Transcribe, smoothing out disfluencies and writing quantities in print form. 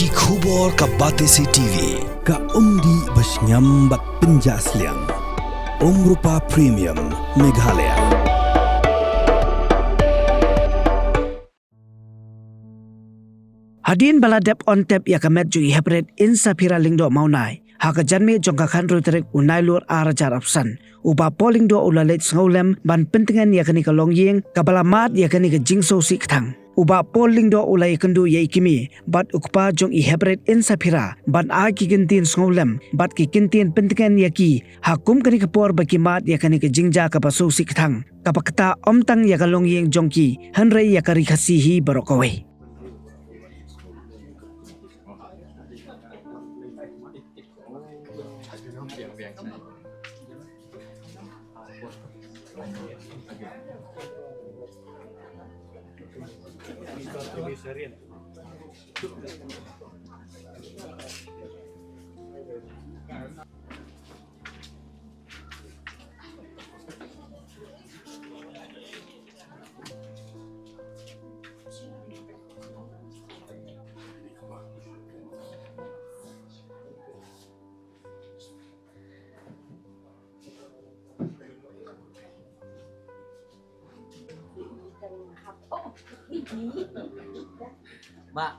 Ki khubor ka Batesi TV. Ka umdi bas nyambak penjasliang. Rupa Premium Meghalaya. Hadin baladep on tap ya kamet ju ihapret insa pira lingdo maunai. Haka janme jongka khandro terek unai lur arajar apsan. Uba polling do ulalet ngolem ban pentingan ya kani ka longyeng kabala mat ya kani ka jingso siktang. Uba polling do ulai kendu ya ikimi bat ukpa jong ihapret insa pira ban a ki gintin ngolem bat ki kintin pentingan ya ki hakum kani ka por baki mat ya kani ka jingja ka baso siktang. Kapakta omtang ya ka longyeng jongki hanrei ya ka rikasihi barokawe. Mbak.